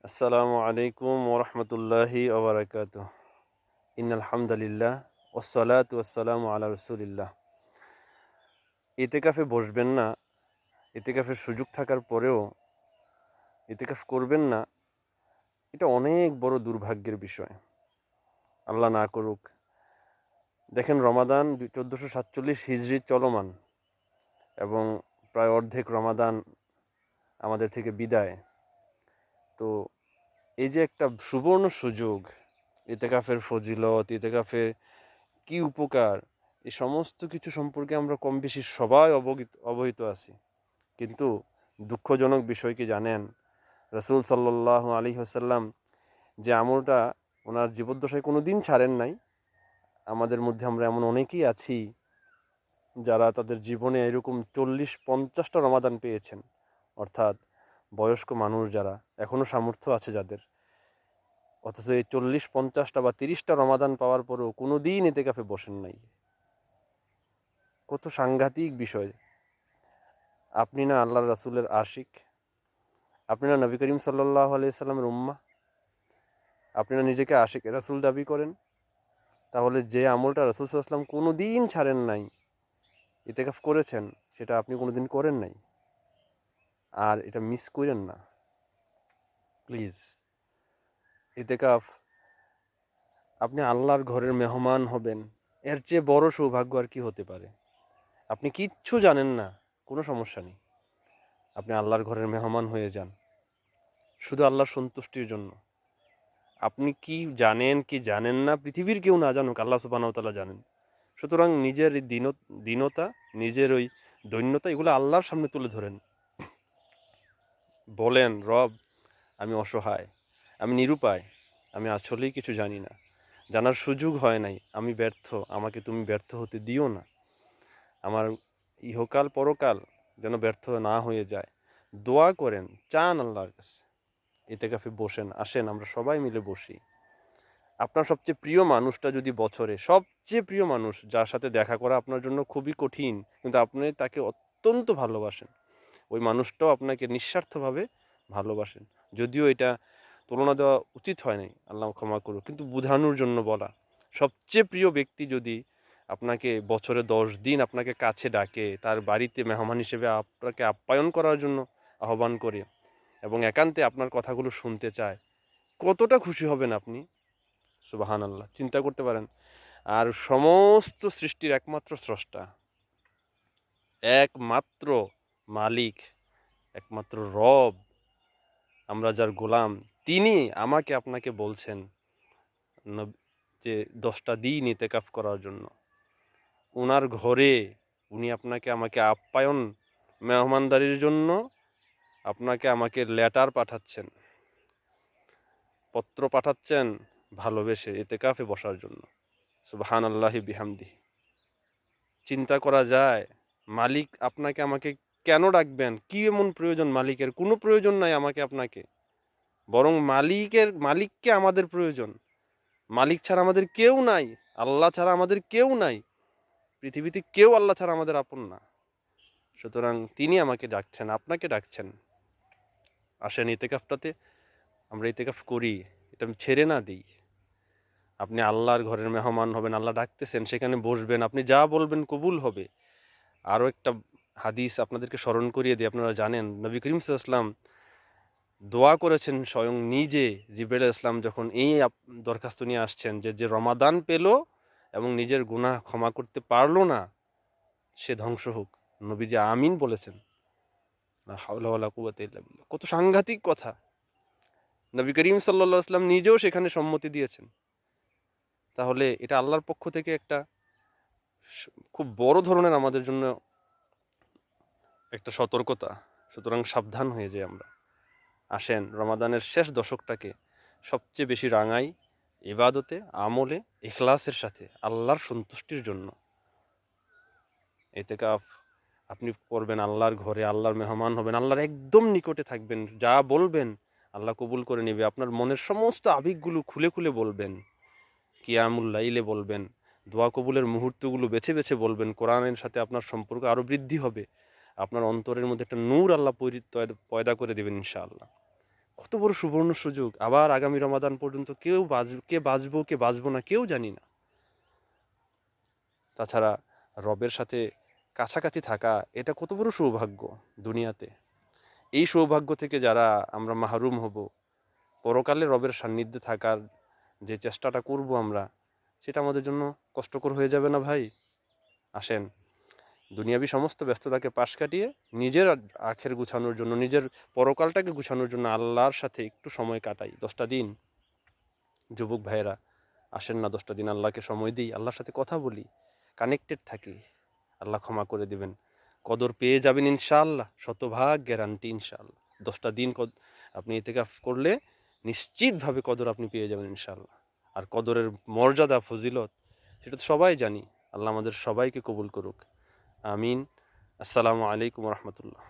আসসালামু আলাইকুম ওরহমতুল্লাহি ওবরাকাতুহ। ইন্নাল হামদালিল্লাহ ওয়াসসালাতু ওয়াসসালামু আলা রাসূলিল্লাহ। ইতিকাফে বসবেন না, ইতিকাফের সুযোগ থাকার পরেও ইতিকাফ করবেন না, এটা অনেক বড় দুর্ভাগ্যের বিষয়। আল্লাহ না করুক। দেখেন, রমাদান 1447 হিজরি চলমান এবং প্রায় অর্ধেক রমাদান আমাদের থেকে বিদায়। তো এই যে একটা সুবর্ণ সুযোগ, ইতিকাফের ফজিলত, ইতিকাফে কি উপকার, এই সমস্ত কিছু সম্পর্কে আমরা কম বেশি সবাই অবহিত আছি। কিন্তু দুঃখজনক বিষয় কি জানেন, রাসূল সাল্লাল্লাহু আলাইহি ওয়াসাল্লাম যে আমলটা ওনার জীবদ্দশায় কোনো দিন ছাড়েন নাই, আমাদের মধ্যে আমরা এমন অনেকেই আছি যারা তাদের জীবনে এরকম 40-50টা রমাদান পেয়েছেন। অর্থাৎ বয়স্ক মানুষ যারা, এখনও সামর্থ্য আছে যাদের, অথচ এই 40-50টা বা 30টা রমাদান পাওয়ার পরেও কোনো দিন ইতিকাফে বসেন নাই। কত সাংঘাতিক বিষয়! আপনি না আল্লাহর রাসূলের আশিক? আপনি না নবী করিম সাল্লাল্লাহু আলাইহি সাল্লামের উম্মাহ? আপনি না নিজেকে আশিকে রাসূল দাবি করেন? তাহলে যে আমলটা রাসূল সাল্লাল্লাহু আলাইহি ওয়াসাল্লাম কোনো দিন ছাড়েন নাই, ইতিকাফ করেছেন, সেটা আপনি কোনো দিন করেন নাই। আর এটা মিস কইরেন না প্লিজ। ইতিকাফ, আপনি আল্লাহর ঘরের মেহমান হবেন, এর চেয়ে বড় সৌভাগ্য আর কি হতে পারে? আপনি কিচ্ছু জানেন না, কোনো সমস্যা নেই। আপনি আল্লাহর ঘরের মেহমান হয়ে যান, শুধু আল্লাহর সন্তুষ্টির জন্য। আপনি কি জানেন কি জানেন না, পৃথিবীর কেউ না জানুক, আল্লাহ সুবহানাহু ওয়া তাআলা জানেন। সুতরাং নিজের এই দীনতা, নিজের ওই দৈন্যতা, এগুলো আল্লাহর সামনে তুলে ধরেন। বলেন, রব, আমি অসহায়, আমি নিরুপায়, আমি আসলেই কিছু জানি না, জানার সুযোগ হয় নাই, আমি ব্যর্থ, আমাকে তুমি ব্যর্থ হতে দিও না। আমার ইহকাল পরকাল যেন ব্যর্থ না হয়ে যায়। দোয়া করেন, চান আল্লাহর কাছে। ইতিকাফে বসেন, আসেন আমরা সবাই মিলে বসি। আপনার সবচেয়ে প্রিয় মানুষটা যদি বছরে সবচেয়ে প্রিয় মানুষ, যার সাথে দেখা করা আপনার জন্য খুবই কঠিন, কিন্তু আপনি তাকে অত্যন্ত ভালোবাসেন, ওই মানুষটাও আপনাকে নিঃস্বার্থভাবে ভালোবাসেন। যদিও এটা তুলনা দেওয়া উচিত হয় নাই, আল্লাহ ক্ষমা করুক, কিন্তু বোঝানোর জন্য বলা। সবচেয়ে প্রিয় ব্যক্তি যদি আপনাকে বছরে 10 দিন আপনাকে কাছে ডাকে, তার বাড়িতে মেহমান হিসেবে আপনাকে আপ্যায়ন করার জন্য আহ্বান করে এবং একান্তে আপনার কথাগুলো শুনতে চায়, কতটা খুশি হবেন আপনি? সুবহানাল্লাহ, চিন্তা করতে পারেন। আর সমস্ত সৃষ্টির একমাত্র স্রষ্টা, একমাত্র মালিক, একমাত্র রব, আমরা যার গোলাম, তিনি আমাকে আপনাকে বলছেন যে 10টা দিন ইতিকাফ করার জন্য। ওনার ঘরে উনি আপনাকে আমাকে আপ্যায়ন, মেহমানদারির জন্য আপনাকে আমাকে লেটার পাঠাচ্ছেন, পত্র পাঠাচ্ছেন ভালোবেসে ইতিকাফে বসার জন্য। সুবহানাল্লাহি বিহামদিহি। চিন্তা করা যায়, মালিক আপনাকে আমাকে কেন ডাকবেন? কি এমন প্রয়োজন মালিকের? কোনো প্রয়োজন নাই আমাকে আপনাকে, বরং মালিককে আমাদের প্রয়োজন। মালিক ছাড়া আমাদের কেউ নাই, আল্লাহ ছাড়া আমাদের কেউ নাই, পৃথিবীতে কেউ আল্লাহ ছাড়া আমাদের আপন না। সুতরাং তিনি আমাকে ডাকছেন, আপনাকে ডাকছেন, আসেন ইতিকাফটাতে আমরা ইতিকাফ করি, এটা ছেড়ে না দিই। আপনি আল্লাহর ঘরের মেহমান হবেন, আল্লাহ ডাকতেছেন, সেখানে বসবেন, আপনি যা বলবেন কবুল হবে। আরও একটা হাদিস আপনাদেরকে স্মরণ করিয়ে দিই, আপনারা জানেন নবী করিম সাল্লাল্লাহু আলাইহি ওয়াসাল্লাম দোয়া করেছেন স্বয়ং নিজে। জিবরাইল আলাইহিস সালাম যখন এই দরখাস্ত নিয়ে আসছেন যে রমাদান পেল এবং নিজের গুনাহ ক্ষমা করতে পারলো না, সে ধ্বংস হোক, নবীজি আমিন বলেছেন। লা হাওলা ওয়ালা কুওয়াতা ইল্লা বিল্লাহ। কত সাংঘাতিক কথা! নবী করিম সাল্লাল্লাহু আলাইহি ওয়াসাল্লাম নিজেও সেখানে সম্মতি দিয়েছেন। তাহলে এটা আল্লাহর পক্ষ থেকে একটা খুব বড় ধরনের আমাদের জন্য একটা সতর্কতা। সুতরাং সাবধান হয়ে যাই আমরা। আসেন রমাদানের শেষ দশকটাকে সবচেয়ে বেশি রাঙাই ইবাদতে, আমলে, ইখলাসের সাথে, আল্লাহর সন্তুষ্টির জন্য। ইতিকাফ আপনি করবেন আল্লাহর ঘরে, আল্লাহর মেহমান হবেন, আল্লাহর একদম নিকটে থাকবেন, যা বলবেন আল্লাহ কবুল করে নেবে। আপনার মনের সমস্ত আবেগগুলো খুলে খুলে বলবেন, কিয়ামুল লাইলে বলবেন, দোয়া কবুলের মুহূর্তগুলো বেছে বেছে বলবেন। কোরআনের সাথে আপনার সম্পর্ক আরও বৃদ্ধি হবে, আপনার অন্তরের মধ্যে একটা নূর আল্লাহ পয়দা করে দেবেন ইনশাআল্লাহ। কত বড় সুবর্ণ সুযোগ। আবার আগামী রমাদান পর্যন্ত কে বাঁচবো না কেউ জানি না। তাছাড়া রবের সাথে কাছাকাছি থাকা এটা কত বড় সৌভাগ্য দুনিয়াতে। এই সৌভাগ্য থেকে যারা আমরা মাহরুম হব, পরকালে রবের সান্নিধ্যে থাকার যে চেষ্টাটা করব আমরা, সেটা আমাদের জন্য কষ্টকর হয়ে যাবে না ভাই? আসেন, দুনিয়াবি সমস্ত ব্যস্ততাকে পাশ কাটিয়ে নিজের আখের গুছানোর জন্য, নিজের পরকালটাকে গুছানোর জন্য আল্লাহর সাথে একটু সময় কাটাই। 10টা দিন যুবক ভাইয়েরা, আসেন না 10টা দিন আল্লাহকে সময় দিই, আল্লাহর সাথে কথা বলি, কানেক্টেড থাকি। আল্লাহ ক্ষমা করে দিবেন, কদর পেয়ে যাবেন ইনশাআল্লাহ, শতভাগ গ্যারান্টি ইনশাআল্লাহ। 10টা দিন আপনি ইতিকাফ করলে নিশ্চিতভাবে কদর আপনি পেয়ে যাবেন ইনশাআল্লাহ। আর কদরের মর্যাদা ফজিলত সেটা তো সবাই জানি। আল্লাহ আমাদের সবাইকে কবুল করুক, আমিন। আসসালামু আলাইকুম রহমতুল্লাহ।